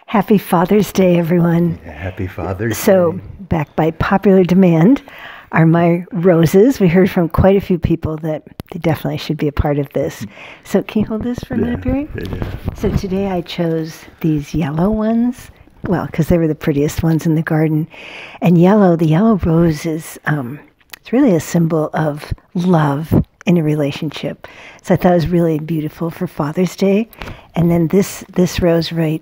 Happy Father's Day, everyone. Happy Father's Day. So, back by popular demand are my roses. We heard from quite a few people that they definitely should be a part of this. So, can you hold this for a minute, Barry? Yeah. So, today I chose these yellow ones. Well, because they were the prettiest ones in the garden. And the yellow rose is it's really a symbol of love in a relationship. So I thought it was really beautiful for Father's Day. And then this rose right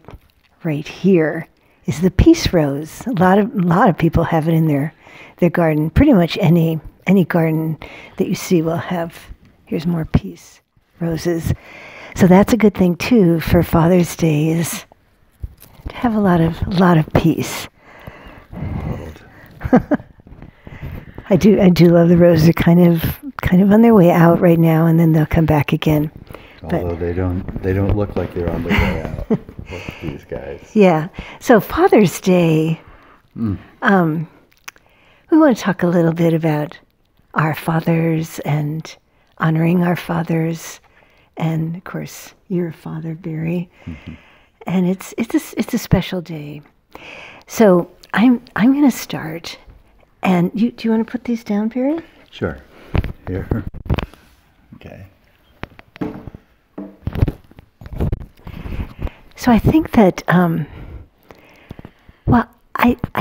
here is the peace rose. A lot of people have it in their garden. Pretty much any garden that you see will have, here's more peace roses. So that's a good thing too for Father's Day, is to have a lot of peace. I do love the roses. They're kind of on their way out right now, and then they'll come back again. Although they don't look like they're on their way out. Look at these guys. Yeah. So Father's Day, we want to talk a little bit about our fathers and honoring our fathers, and of course your father, Barry. Mm-hmm. And it's a special day. So I'm going to start. And do you want to put these down, Barry? Sure. Here. Okay. So I think that, I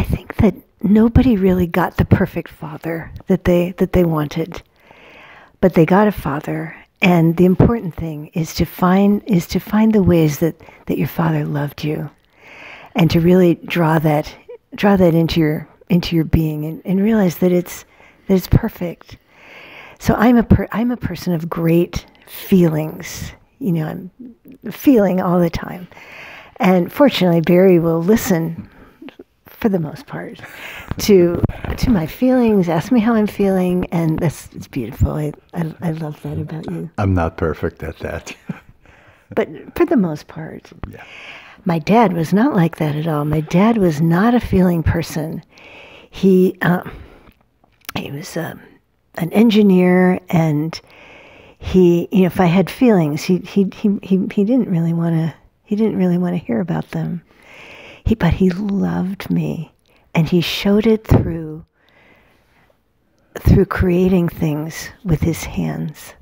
think that nobody really got the perfect father that they wanted, but they got a father. And the important thing is to find the ways that your father loved you, and to really draw that into your being, and realize that it's perfect. So I'm a person of great feelings. You know, I'm feeling all the time, and fortunately, Barry will listen for the most part to my feelings, ask me how I'm feeling, and it's beautiful. I love that about you. I'm not perfect at that. But for the most part. Yeah. My dad was not like that at all. My dad was not a feeling person. He was an engineer, and he, if I had feelings, he didn't really want to hear about them. But he loved me, and he showed it through creating things with his hands.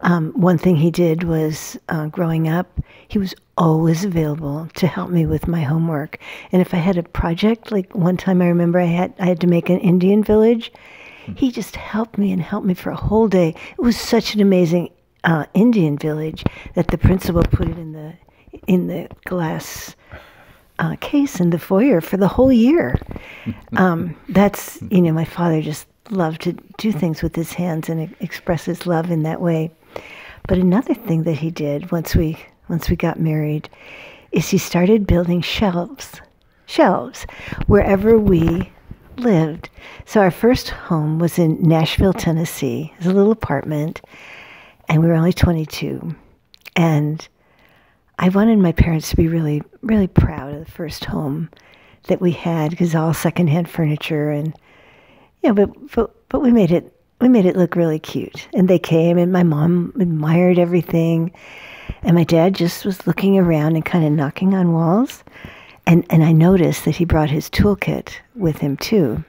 One thing he did was, growing up, he was always available to help me with my homework. And if I had a project, like one time I remember I had to make an Indian village, he just helped me for a whole day. It was such an amazing Indian village that the principal put it in the glass case in the foyer for the whole year. That's, my father just loved to do things with his hands and express his love in that way. But another thing that he did once we got married is he started building shelves wherever we lived. So our first home was in Nashville, Tennessee. It was a little apartment, and we were only 22. And I wanted my parents to be really, really proud of the first home that we had, because all secondhand furniture, and but we made it look really cute. And they came, and my mom admired everything, and my dad just was looking around and kind of knocking on walls. And I noticed that he brought his toolkit with him too.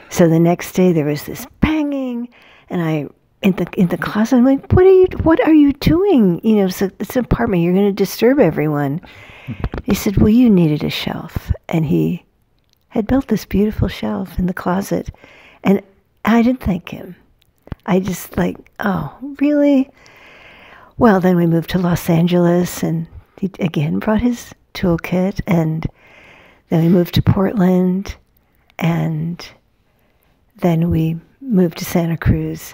So the next day there was this banging, and I in the closet, I'm like, what are you doing? So it's an apartment, you're going to disturb everyone. He said, well, you needed a shelf. And he had built this beautiful shelf in the closet. And I didn't thank him. I just oh, really? Well, then we moved to Los Angeles, and he again brought his toolkit, and then we moved to Portland, and then we moved to Santa Cruz.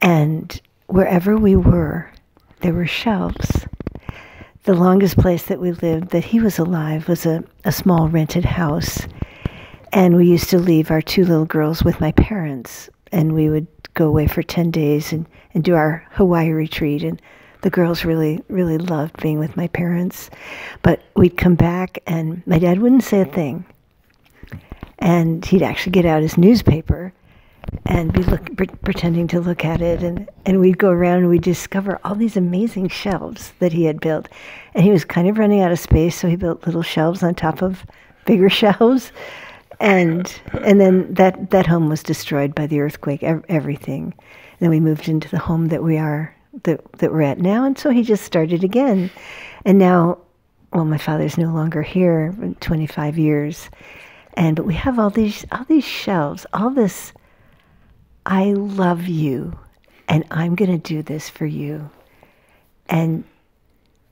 And wherever we were, there were shelves. The longest place that we lived, that he was alive, was a small rented house. And we used to leave our two little girls with my parents, and we would go away for 10 days and do our Hawaii retreat. And the girls really, really loved being with my parents. But we'd come back, and my dad wouldn't say a thing. And he'd actually get out his newspaper and be pretending to look at it, and we'd go around and we'd discover all these amazing shelves that he had built. And he was kind of running out of space, so he built little shelves on top of bigger shelves. And then that home was destroyed by the earthquake, everything. And then we moved into the home that we're at now, and so he just started again. And now, well, my father's no longer here, 25 years, but we have all these shelves, all this. I love you, and I'm going to do this for you, and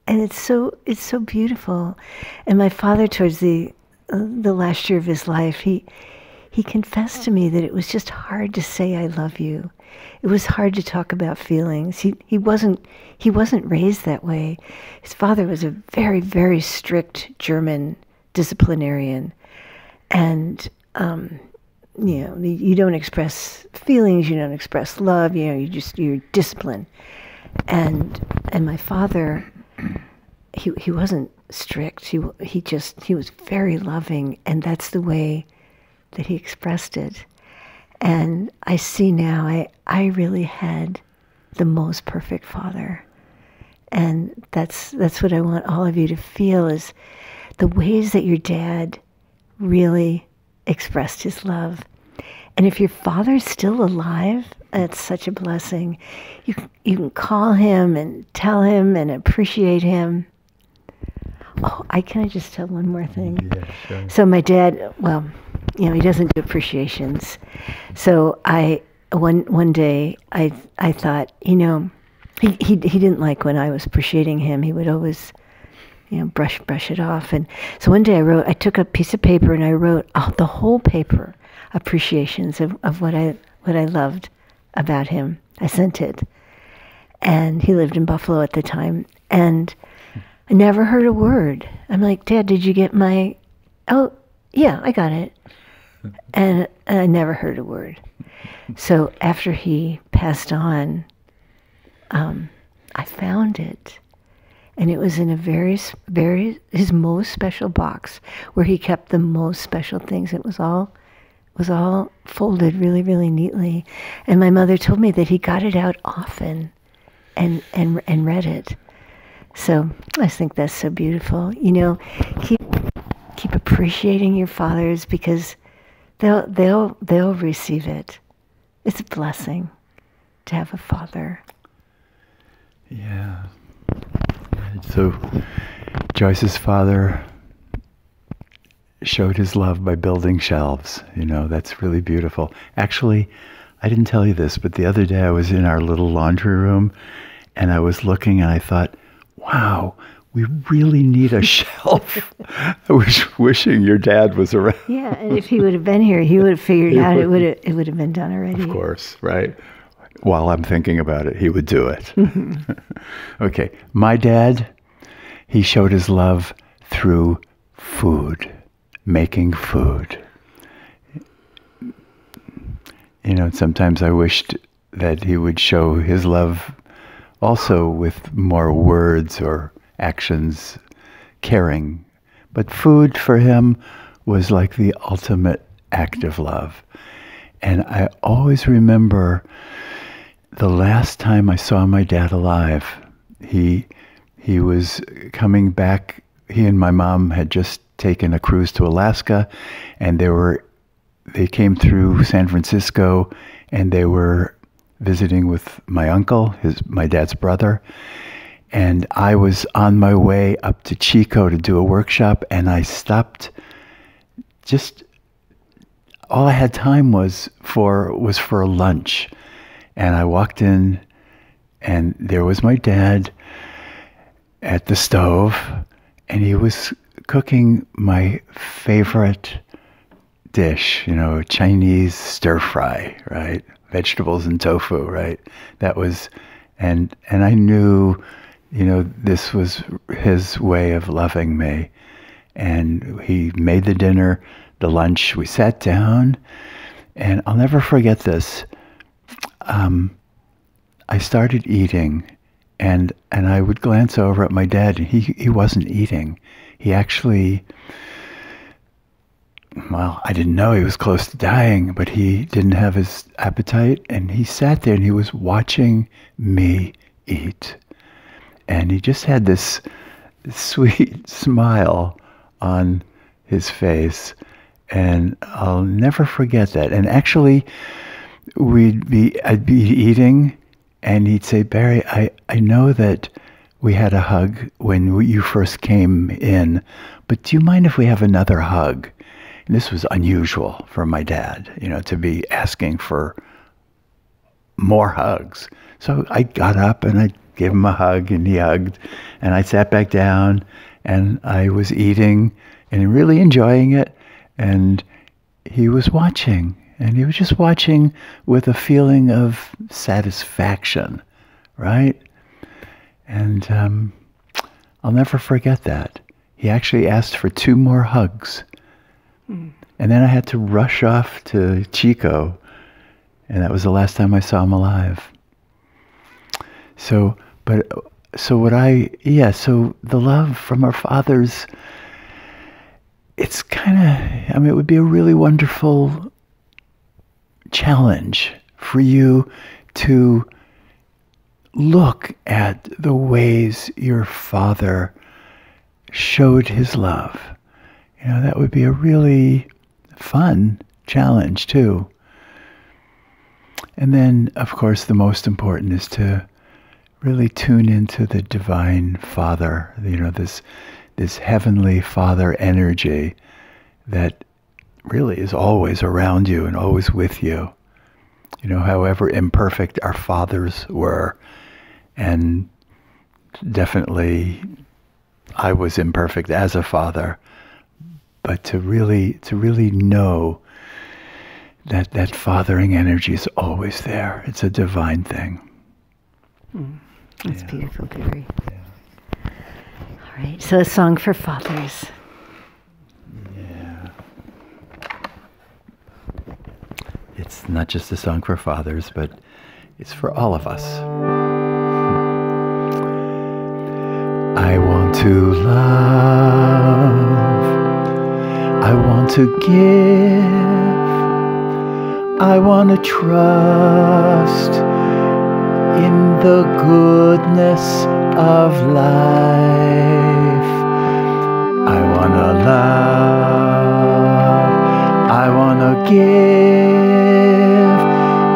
it's so beautiful. And my father, towards the last year of his life, he confessed to me that it was just hard to say I love you. It was hard to talk about feelings. He wasn't raised that way. His father was a very, very strict German disciplinarian, and you don't express feelings, you don't express love, you're disciplined. And my father, he wasn't strict. He was very loving, and that's the way that he expressed it. And I see now, I really had the most perfect father. And that's what I want all of you to feel, is the ways that your dad really expressed his love. And if your father's still alive, it's such a blessing. You can call him and tell him and appreciate him. Oh, can I just tell one more thing? Yeah, sure. So my dad, well, he doesn't do appreciations. So one day I thought, he didn't like when I was appreciating him. He would always brush it off. And so one day I took a piece of paper and I wrote the whole paper, appreciations of what I loved about him. I sent it. And he lived in Buffalo at the time. And I never heard a word. I'm like, Dad, did you get my, oh, yeah, I got it. And I never heard a word. So after he passed on, I found it. And it was in a his most special box where he kept the most special things. It was all folded really, really neatly. And my mother told me that he got it out often and read it. So I think that's so beautiful. Keep appreciating your fathers, because they'll receive it. It's a blessing to have a father. Yeah. So Joyce's father showed his love by building shelves. That's really beautiful. Actually, I didn't tell you this, but the other day I was in our little laundry room and I was looking and I thought, wow, we really need a shelf. I was wishing your dad was around. Yeah, and if he would have been here, he would have figured out it would have been done already. Of course, right? While I'm thinking about it, he would do it. Okay, my dad, he showed his love through food, making food. Sometimes I wished that he would show his love also with more words or actions, caring. But food for him was like the ultimate act of love. And I always remember the last time I saw my dad alive. He was coming back. He and my mom had just taken a cruise to Alaska, and they came through San Francisco, and they were visiting with my uncle, my dad's brother. And I was on my way up to Chico to do a workshop, and I stopped. Just all I had time was for lunch. And I walked in, and there was my dad at the stove, and he was cooking my favorite dish, Chinese stir fry, right? Vegetables and tofu, right? That was, and I knew, this was his way of loving me. And he made the dinner, the lunch. We sat down, and I'll never forget this. I started eating, and I would glance over at my dad, and he wasn't eating. He actually well, I didn't know he was close to dying, but he didn't have his appetite, and he sat there and he was watching me eat. And he just had this sweet smile on his face, and I'll never forget that. And actually, I'd be eating, and he'd say, "Barry, I know that we had a hug when you first came in, but do you mind if we have another hug?" And this was unusual for my dad, to be asking for more hugs. So I got up and I gave him a hug, and he hugged, and I sat back down, and I was eating and really enjoying it, and he was watching, and he was just watching with a feeling of satisfaction, right? And I'll never forget that. He actually asked for 2 more hugs. And then I had to rush off to Chico, and that was the last time I saw him alive. So the love from our fathers, it's it would be a really wonderful challenge for you to look at the ways your father showed his love. That would be a really fun challenge too. And then, of course, the most important is to really tune into the divine Father, this heavenly Father energy that really is always around you and always with you. However imperfect our fathers were, and definitely I was imperfect as a father, but to really know that fathering energy is always there. It's a divine thing. That's beautiful, Gary. Yeah. All right, so a song for fathers. Yeah. It's not just a song for fathers, but it's for all of us. I want to love, I want to give, I want to trust in the goodness of life. I want to love, I want to give,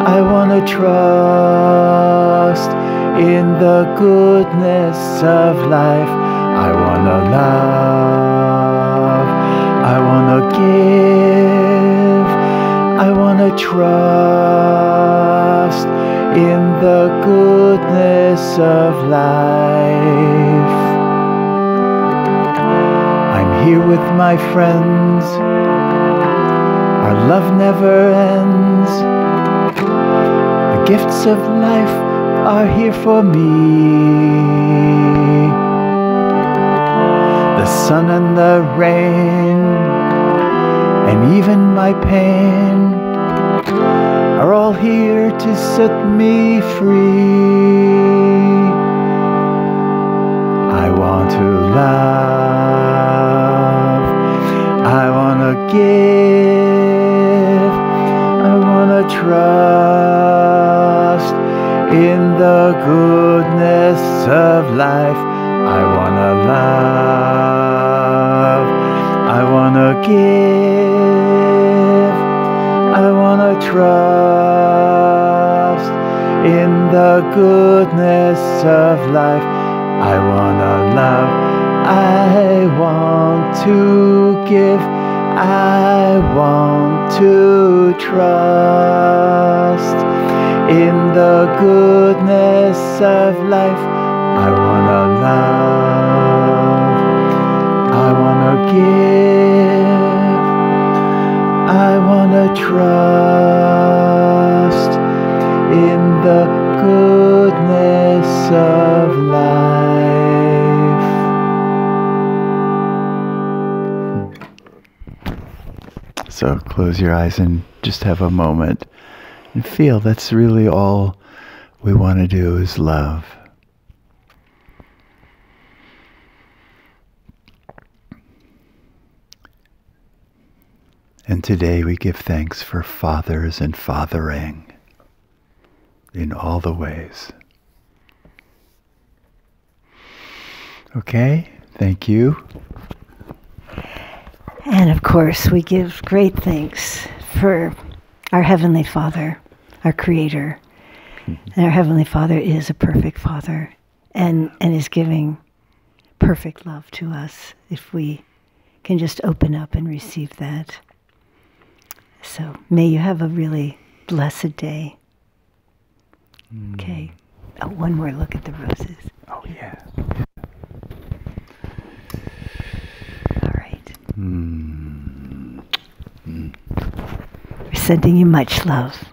I want to trust in the goodness of life. I want to love, I want to give, I want to trust in the goodness of life. I'm here with my friends, our love never ends. The gifts of life are here for me. The sun and the rain, and even my pain, are all here to set me free. I want to love, I want to give, I want to trust in the goodness of life. I want to love, I want to give, I want to trust in the goodness of life. I want to love, I want to give, I want to trust in the goodness of life. I want to love, I want to give, I want to trust in the goodness of life. So close your eyes and just have a moment and feel that's really all we want to do is love. And today we give thanks for fathers and fathering in all the ways. Okay, thank you. And of course, we give great thanks for our Heavenly Father, our Creator. And our Heavenly Father is a perfect Father and is giving perfect love to us if we can just open up and receive that. So may you have a really blessed day. Okay. Oh, one more look at the roses. Oh, yeah. All right. We're sending you much love.